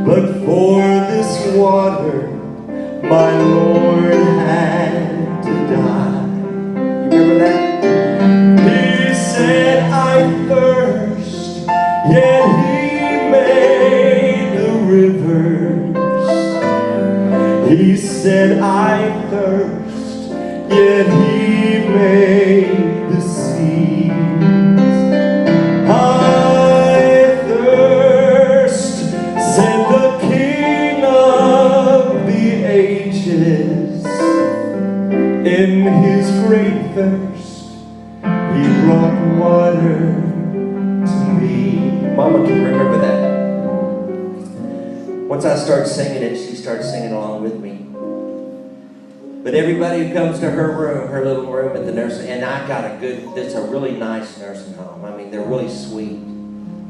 but for this water my Lord had to die. You remember that? He said, I thirst, yet he made the rivers. He said, I thirst, yet he made the seas. I thirst, said the King of the ages. In his great thirst, he brought water to me. Mama can remember that. Once I started singing it, she started singing along with me. But everybody who comes to her room, her little room at the nursing, and I got it's a really nice nursing home. I mean, they're really sweet.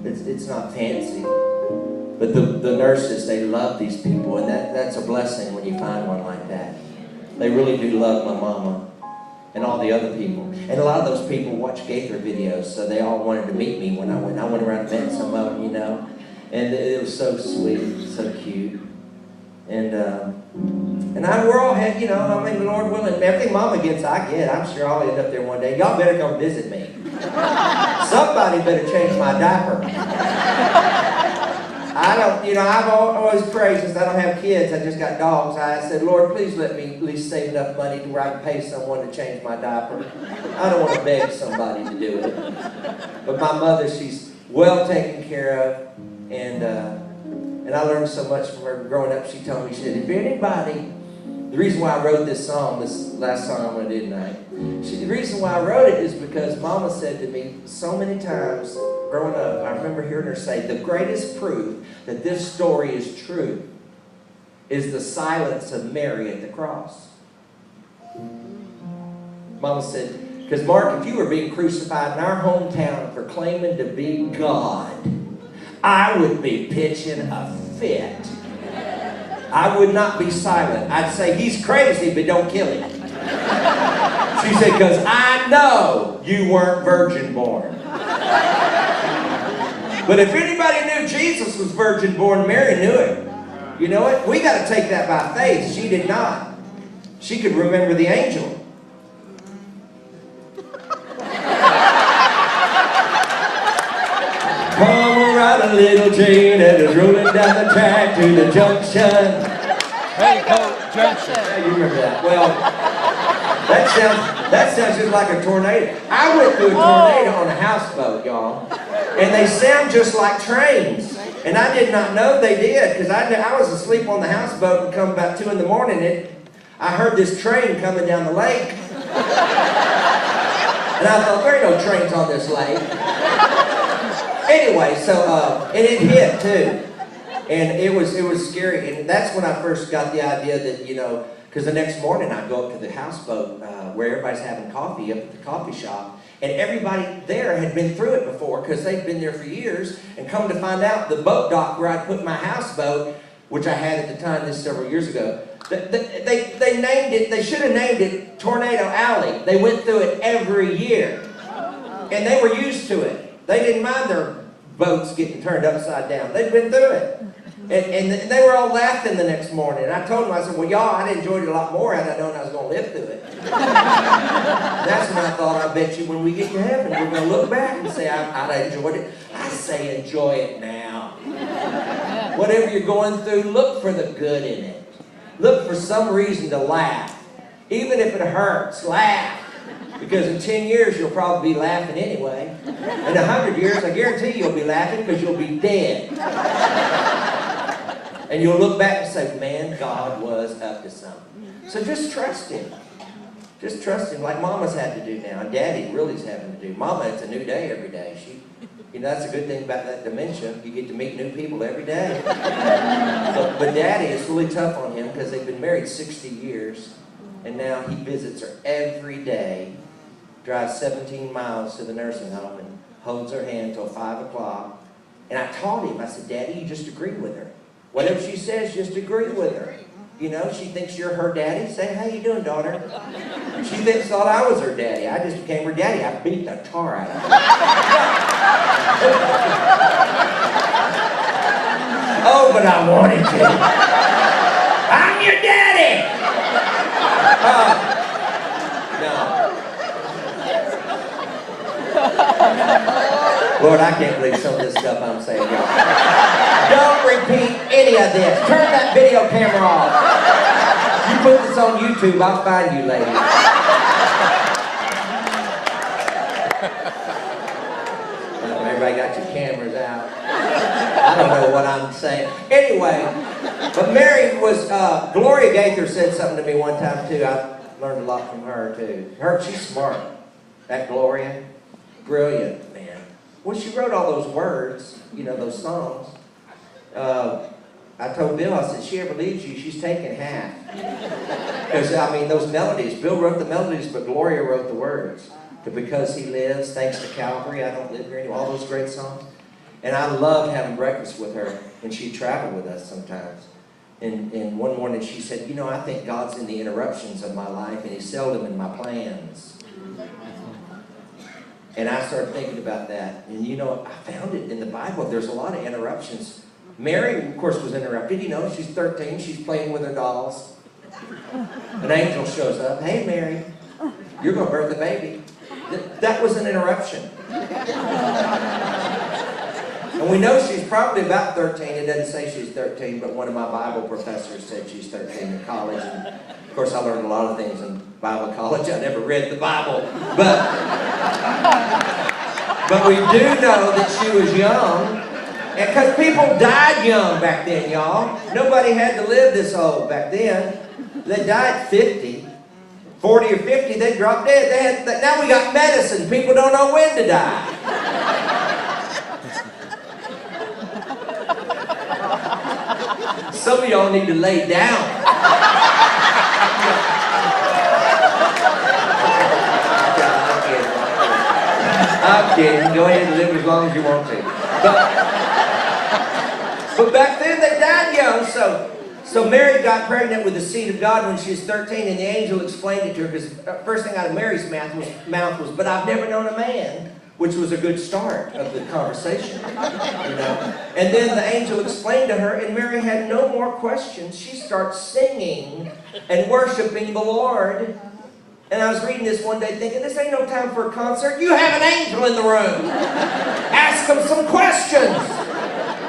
It's not fancy. But the nurses, they love these people, and that's a blessing when you find one like that. They really do love my mama and all the other people. And a lot of those people watch Gaither videos, so they all wanted to meet me when I went. I went around and met some of them, you know. And it was so sweet, so cute. And we're all had, you know, I mean, Lord willing, everything Mama gets, I get. I'm sure I'll end up there one day. Y'all better come visit me. Somebody better change my diaper. I don't, you know, I've always prayed since I don't have kids, I just got dogs. I said, Lord, please let me at least save enough money to where I can pay someone to change my diaper. I don't want to beg somebody to do it. But my mother, she's well taken care of. And I learned so much from her growing up. She told me, she said, if anybody, the reason why I wrote this song, this last song I'm going to do tonight, the reason why I wrote it is because Mama said to me so many times growing up, I remember hearing her say, the greatest proof that this story is true is the silence of Mary at the cross. Mama said, because Mark, if you were being crucified in our hometown proclaiming to be God, I would be pitching a fit. I would not be silent. I'd say, he's crazy, but don't kill him. She said, because I know you weren't virgin born. But if anybody knew Jesus was virgin born, Mary knew it. You know what? We got to take that by faith. She did not. She could remember the angel. Come ride a little train that is rolling down the track to the junction. Petticoat Junction. Yeah, you remember that. Well, that sounds just like a tornado. I went through a tornado on a houseboat, y'all. And they sound just like trains. And I did not know they did, because I was asleep on the houseboat and come about 2 in the morning. I heard this train coming down the lake. And I thought, there ain't no trains on this lake. Anyway, so, and it hit too. And it was scary. And that's when I first got the idea that, you know, because the next morning I go up to the houseboat where everybody's having coffee up at the coffee shop. And everybody there had been through it before because they'd been there for years. And come to find out, the boat dock where I put my houseboat, which I had at the time, this several years ago, they named it, they should have named it Tornado Alley. They went through it every year. And they were used to it. They didn't mind their boats getting turned upside down. They'd been through it. And they were all laughing the next morning. And I told them, I said, well, y'all, I'd enjoyed it a lot more had I known I was going to live through it. That's when I thought, I bet you when we get to heaven, we're going to look back and say, I'd enjoyed it. I say enjoy it now. Whatever you're going through, look for the good in it. Look for some reason to laugh. Even if it hurts, laugh. Because in 10 years, you'll probably be laughing anyway. In 100 years, I guarantee you'll be laughing because you'll be dead. And you'll look back and say, man, God was up to something. So just trust Him. Just trust Him like Mama's had to do now. And Daddy really is having to do. Mama, it's a new day every day. You know, that's a good thing about that dementia. You get to meet new people every day. But Daddy, it's really tough on him because they've been married 60 years. And now he visits her every day. Drives 17 miles to the nursing home and holds her hand until 5 o'clock. And I taught him, I said, Daddy, you just agree with her. Whatever she says, just agree with her. You know, she thinks you're her daddy. Say, how you doing, daughter? She thought I was her daddy. I just became her daddy. I beat the tar out of her. Oh, what I wanted to. I'm your daddy! No. Lord, I can't believe some of this stuff I'm saying. Don't repeat any of this. Turn that video camera off. You put this on YouTube, I'll find you later. Everybody got your cameras out. I don't know what I'm saying. Anyway, but Mary was, Gloria Gaither said something to me one time too. I learned a lot from her too. She's smart. That Gloria, brilliant, man. Well, she wrote all those words, you know, those songs. I told Bill, I said, she ever leaves you, she's taking half. Because, I mean, those melodies, Bill wrote the melodies, but Gloria wrote the words. To Because He Lives, Thanks to Calvary, I Don't Live Here Anymore, all those great songs. And I loved having breakfast with her, and she'd travel with us sometimes. And one morning she said, you know, I think God's in the interruptions of my life, and He's seldom in my plans. And I started thinking about that. And you know, I found it in the Bible. There's a lot of interruptions. Mary, of course, was interrupted. You know, she's 13. She's playing with her dolls. An angel shows up. Hey, Mary, you're going to birth a baby. That was an interruption. And we know she's probably about 13. It doesn't say she's 13, but one of my Bible professors said she's 13 in college. And of course, I learned a lot of things in Bible college. I never read the Bible. But we do know that she was young. And because people died young back then, y'all. Nobody had to live this old back then. They died 50. 40 or 50, they dropped dead. Now we got medicine. People don't know when to die. Some of y'all need to lay down. I'm kidding. Go ahead and live as long as you want to. But back then they died young, so Mary got pregnant with the seed of God when she was 13, and the angel explained it to her, because the first thing out of Mary's mouth was, but I've never known a man, which was a good start of the conversation, you know. And then the angel explained to her, and Mary had no more questions. She starts singing and worshiping the Lord. And I was reading this one day thinking, this ain't no time for a concert. You have an angel in the room. Ask him some questions.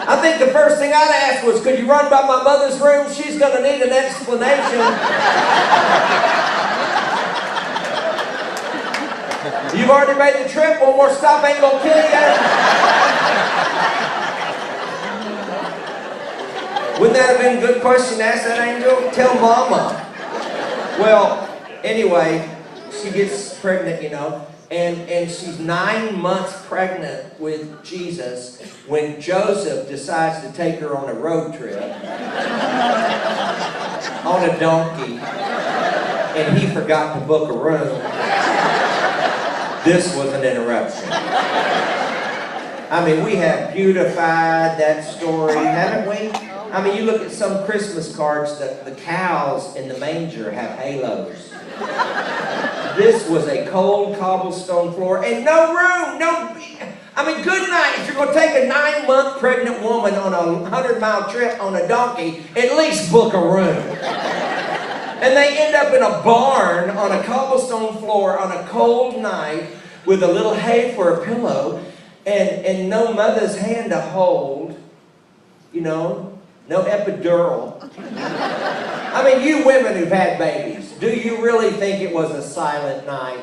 I think the first thing I'd ask was, could you run by my mother's room? She's going to need an explanation. You've already made the trip. One more stop ain't going to kill you. Wouldn't that have been a good question to ask that angel? Tell Mama. Well, anyway, she gets pregnant, you know. And she's 9 months pregnant with Jesus when Joseph decides to take her on a road trip on a donkey, and he forgot to book a room. This was an interruption. I mean, we have beautified that story, haven't we? I mean, you look at some Christmas cards, the cows in the manger have halos. This was a cold cobblestone floor and no room, I mean, good night. If you're going to take a 9-month pregnant woman on a 100-mile trip on a donkey, at least book a room. And they end up in a barn on a cobblestone floor on a cold night with a little hay for a pillow and no mother's hand to hold, you know, no epidural. I mean, you women who've had babies, do you really think it was a silent night?